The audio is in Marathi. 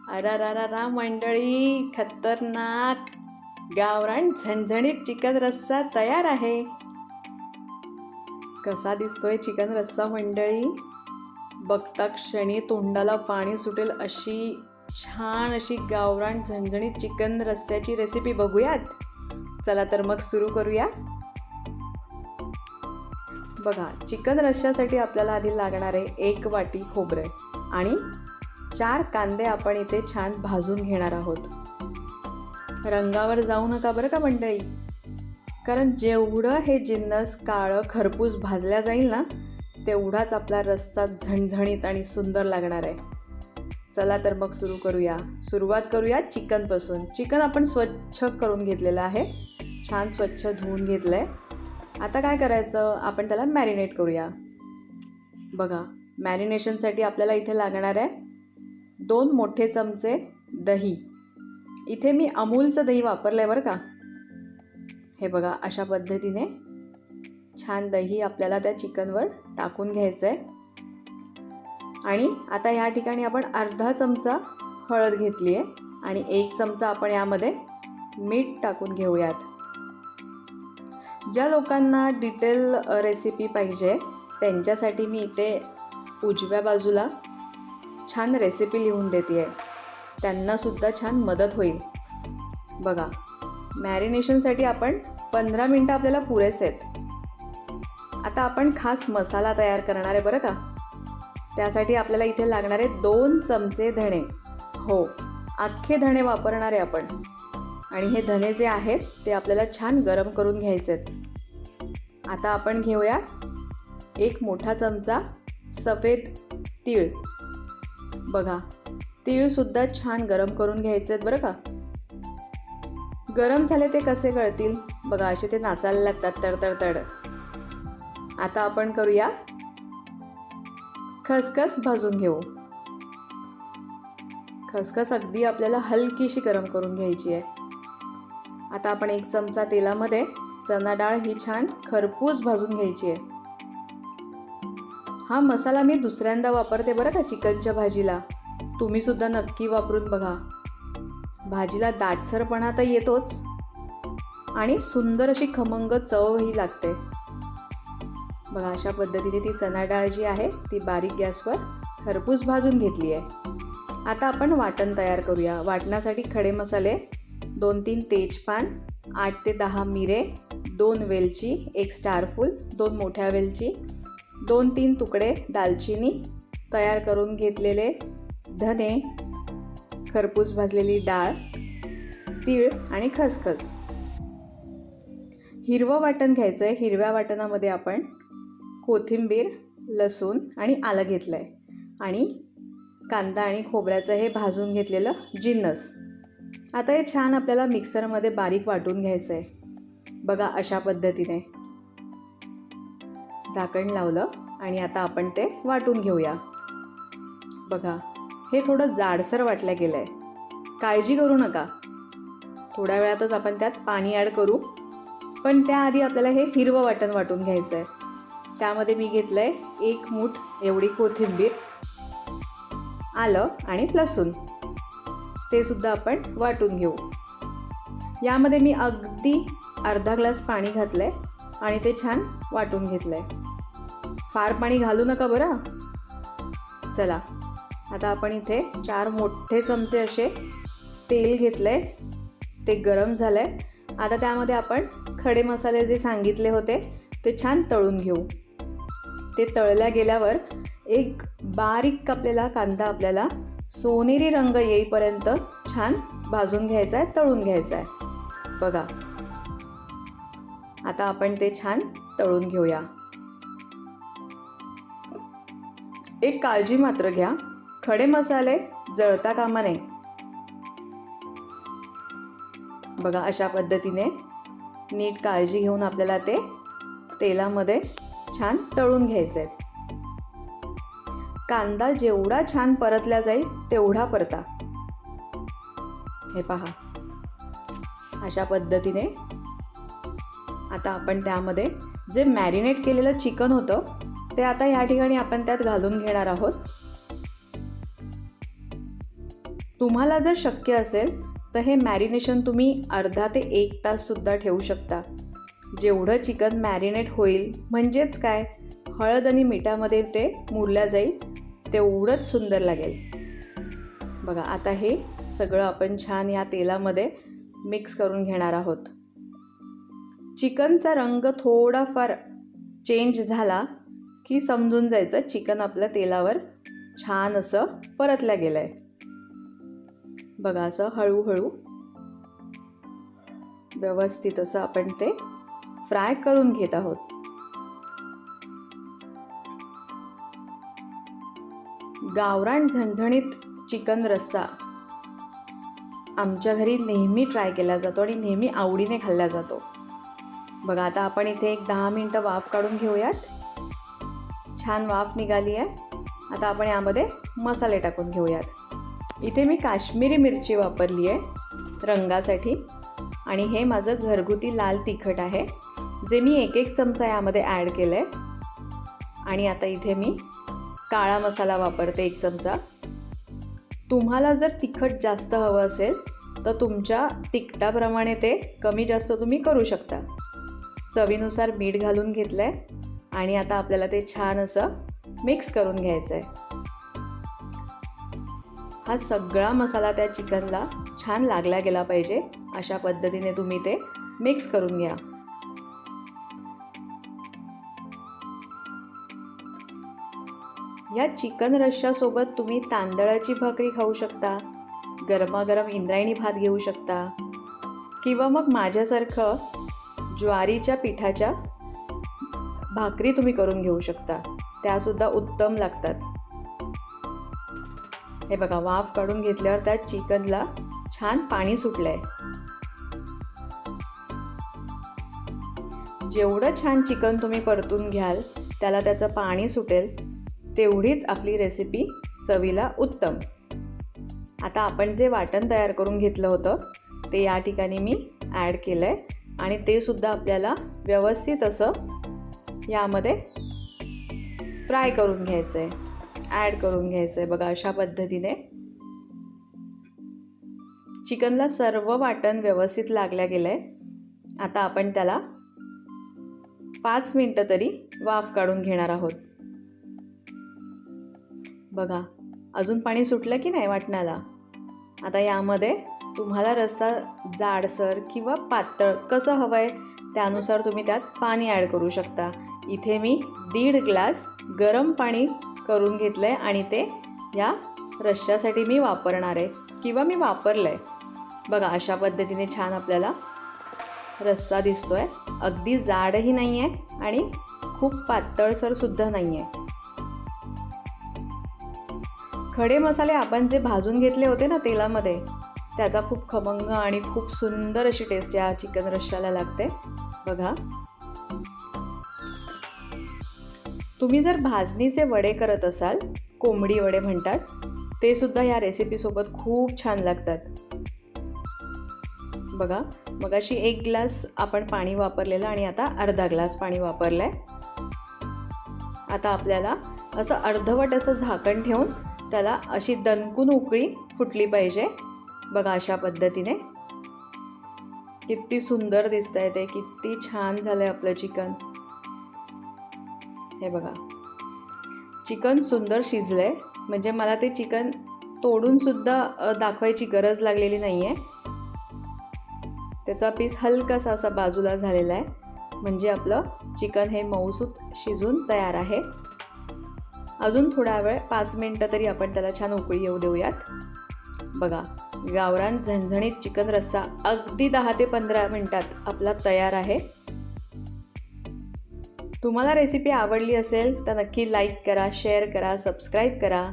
अरारारारा मंडळी, खतरनाक गावरान झणझणीत चिकन रस्सा तयार आहे. कसा दिसतोय चिकन रस्सा मंडळी? बघता क्षणी तोंडाला पाणी सुटेल अशी छान अशी गावरान झणझणीत चिकन रस्स्याची रेसिपी बघूयात. चला तर मग सुरू करूया. बघा, चिकन रस्स्यासाठी आपल्याला आधी लागणार आहे 1 वाटी खोबरे आणि 4 कांदे आपण इथे छान भाजून घेणार आहोत. रंगावर जाऊ नका बरं का मंडळी, कारण जेवढं हे जिन्नस काळं खरपूस भाजल्या जाईल ना, तेवढाच आपला रस्सा झणझणीत आणि सुंदर लागणार आहे. चला तर मग सुरुवात करूया चिकनपासून. चिकन आपण स्वच्छ करून घेतलेलं आहे, छान स्वच्छ धुवून घेतलं आहे. आता काय करायचं, आपण त्याला मॅरिनेट करूया. बघा, मॅरिनेशनसाठी आपल्याला इथे लागणार आहे 2 मोठे चमचे दही. इथे मी अमूलचं दही वापरलं आहे बरं का. हे बघा, अशा पद्धतीने छान दही आपल्याला त्या चिकनवर टाकून घ्यायचं आहे. आणि आता ह्या ठिकाणी आपण अर्धा चमचा हळद घेतली आहे आणि 1 चमचा आपण यामध्ये मीठ टाकून घेऊयात. ज्या लोकांना डिटेल रेसिपी पाहिजे त्यांच्यासाठी मी इथे उजव्या बाजूला छान रेसिपी लिहून देते आहे, त्यांनासुद्धा छान मदत होईल. बघा, मॅरिनेशनसाठी आपण 15 मिनटं आपल्याला पुरेसे आहेत. आता आपण खास मसाला तयार करणार आहे बरं का. त्यासाठी आपल्याला इथे लागणार आहे 2 चमचे धणे. हो, अख्खे धणे वापरणार आहे आपण. आणि हे धणे जे आहेत ते आपल्याला छान गरम करून घ्यायचे आहेत. आता आपण घेऊया 1 मोठा चमचा सफेद तीळ. बघा, तीळसुद्धा छान गरम करून घ्यायचे आहेत बरं का. गरम झाले ते कसे कळतील? बघा, असे ते नाचायला लागतात तडतड. आता आपण करूया खसखस भाजून घेऊ. खसखस अगदी आपल्याला हलकीशी गरम करून घ्यायची आहे. आता आपण 1 चमचा तेलामध्ये चणा डाळ ही छान खरपूस भाजून घ्यायची आहे. हा मसाला मी दुसऱ्यांदा वापरते बरं का चिकनच्या भाजीला. तुम्हीसुद्धा नक्की वापरून बघा. भाजीला दाटसरपणा तर येतोच आणि सुंदर अशी खमंग चवही लागते. बघा, अशा पद्धतीने ती चणा डाळ जी आहे ती बारीक गॅसवर खरपूस भाजून घेतली आहे. आता आपण वाटण तयार करूया. वाटणासाठी खडे मसाले 2-3 तेजपान, 8 ते 10 मिरे, 2 वेलची, 1 स्टारफूल, 2 मोठ्या वेलची, 2-3 तुकडे दालचिनी, तयार करून घेतलेले धने, खरपूस भाजलेली डाळ, तीळ आणि खसखस. हिरवं वाटण घ्यायचं आहे. हिरव्या वाटणामध्ये आपण कोथिंबीर, लसूण आणि आलं घेतलं आहे आणि कांदा आणि खोबऱ्याचं हे भाजून घेतलेलं जिन्नस. आता हे छान आपल्याला मिक्सरमध्ये बारीक वाटून घ्यायचं आहे. बघा, अशा पद्धतीने झाकण लावलं आणि आता आपण ते वाटून घेऊया. बघा, हे थोडं जाडसर वाटलं गेलं आहे. काळजी करू नका, थोड्या वेळातच आपण त्यात पाणी ॲड करू. पण त्याआधी आपल्याला हे हिरवं वाटण वाटून घ्यायचं आहे. त्यामध्ये मी घेतलं आहे 1 मूठ एवढी कोथिंबीर, आलं आणि लसूण. ते सुद्धा आपण वाटून घेऊ. यामध्ये मी अगदी अर्धा ग्लास पाणी घातलं आहे आणि ते छान वाटून घेतलं आहे. फार पाणी घालू नका बरं. चला, आता आपण इथे 4 मोठे चमचे असे तेल घेतलं आहे. ते गरम झालं आहे. आता त्यामध्ये आपण खडे मसाले जे सांगितले होते ते छान तळून घेऊ. ते तळल्या गेल्यावर एक बारीक कापलेला कांदा आपल्याला सोनेरी रंग येईपर्यंत छान भाजून घ्यायचा आहे, तळून घ्यायचा आहे. बघा, आता आपण ते छान तळून घेऊया. एक काळजी मात्र घ्या, खडे मसाले जळता कामा नये. बघा, अशा पद्धतीने नीट काळजी घेऊन आपल्याला ते तेलामध्ये छान तळून घ्यायचे आहेत. कांदा जेवढा छान परतला जाईल तेवढा परता. हे पहा, अशा पद्धतीने आता आपण त्यामध्ये जे मॅरिनेट केलेलं चिकन होतं ते आता ह्या ठिकाणी आपण त्यात घालून घेणार आहोत. तुम्हाला जर शक्य असेल तर हे मॅरिनेशन तुम्ही अर्धा ते 1 ताससुद्धा ठेवू शकता. जेवढं चिकन मॅरिनेट होईल, म्हणजेच काय, हळद आणि मिठामध्ये ते मुरल्या जाईल, तेवढंच सुंदर लागेल. बघा, आता हे सगळं आपण छान या तेलामध्ये मिक्स करून घेणार आहोत. चिकनचा रंग थोडाफार चेंज झाला की समजून जायचं चिकन आपल्या तेलावर छान असं परतलं गेलं आहे. बघा, असं हळूहळू व्यवस्थित असं आपण ते फ्राय करून घेत आहोत. गावरान झणझणीत चिकन रस्सा आमच्या घरी नेहमी ट्राय केला जातो आणि नेहमी आवडीने खाल्ला जातो. बघा, आता आपण इथे एक 10 मिनटं वाफ काढून घेऊयात. छान वाफ निघाली आहे. आता आपण यामध्ये मसाले टाकून घेऊयात. इथे मी काश्मीरी मिरची वापरली आहे रंगासाठी आणि हे माझं घरगुती लाल तिखट आहे, जे मी 1 चमचा यामध्ये ॲड केलं आहे. आणि आता इथे मी काळा मसाला वापरते 1 चमचा. तुम्हाला जर तिखट जास्त हवं असेल तर तुमच्या तिखटाप्रमाणे ते कमी जास्त तुम्ही करू शकता. चवीनुसार मीठ घालून घेतलं आहे आणि आता आपल्याला ते छान असं मिक्स करून घ्यायचं आहे. हा सगळा मसाला त्या चिकनला छान लागला गेला पाहिजे, अशा पद्धतीने तुम्ही ते मिक्स करून घ्या. या चिकन रश्श्यासोबत तुम्ही तांदळाची भाकरी खाऊ शकता, गरमागरम इंद्रायणी भात घेऊ शकता, किंवा मग माझ्यासारखं ज्वारीच्या पिठाच्या भाकरी तुम्ही करून घेऊ शकता. त्यासुद्धा उत्तम लागतात. हे बघा, वाफ काढून घेतल्यावर त्या चिकनला छान पाणी सुटलं आहे. जेवढं छान चिकन तुम्ही परतून घ्याल त्याला त्याचं पाणी सुटेल, तेवढीच आपली रेसिपी चवीला उत्तम. आता आपण जे वाटण तयार करून घेतलं होतं ते या ठिकाणी मी ॲड केलं आहे आणि ते सुद्धा आपल्याला व्यवस्थित असं यामध्ये फ्राय करून घ्यायचं आहे, ॲड करून घ्यायचं आहे. बघा, अशा पद्धतीने चिकनला सर्व वाटण व्यवस्थित लागलं गेलं आहे. आता आपण त्याला 5 मिनटं तरी वाफ काढून घेणार आहोत. बघा, अजून पाणी सुटलं की नाही वाटणाला. आता यामध्ये तुम्हाला रस्सा जाडसर किंवा पातळ कसं हवं आहे त्यानुसार तुम्ही त्यात पाणी ॲड करू शकता. इथे मी 1.5 ग्लास गरम पाणी करून घेतलं आहे आणि ते या रश्श्यासाठी मी वापरणार आहे किंवा मी वापरलं आहे. बघा, अशा पद्धतीने छान आपल्याला रस्सा दिसतो आहे. अगदी जाडही नाही आहे आणि खूप पातळसरसुद्धा नाही आहे. खडे मसाले आपण जे भाजून घेतले होते ना तेलामध्ये, त्याचा खूप खमंग आणि खूप सुंदर अशी टेस्ट या चिकन रश्श्याला लागते. बघा, तुम्ही जर भाजणीचे वडे करत असाल, कोंबडी वडे म्हणतात, ते सुद्धा या रेसिपीसोबत खूप छान लागतात. बघा, मगाशी 1 ग्लास आपण पाणी वापरलेलं आणि आता अर्धा ग्लास पाणी वापरलं आहे. आता आपल्याला असं अर्धवट असं झाकण ठेवून त्याला अशी दणकून उकळी फुटली पाहिजे. बघा, अशा पद्धतीने किती सुंदर दिसतंय ते, किती छान झालंय आपलं चिकन. हे बघा, चिकन सुंदर शिजलंय, म्हणजे मला ते चिकन तोडून सुद्धा दाखवायची गरज लागलेली नाही आहे. त्याचा पीस हलकासा असा बाजूला झालेला आहे, म्हणजे आपलं चिकन हे मऊसूत शिजून तयार आहे. अजून थोडा वेळ 5 मिनटं तरी आपण त्याला छान उकळी येऊ देऊयात. बघा, गावरान झणझणीत चिकन रस्सा अगदी 10 ते 15 मिनटात आपला तयार आहे. तुम्हाला रेसिपी आवडली असेल तर नक्की लाईक करा, शेअर करा, सबस्क्राईब करा.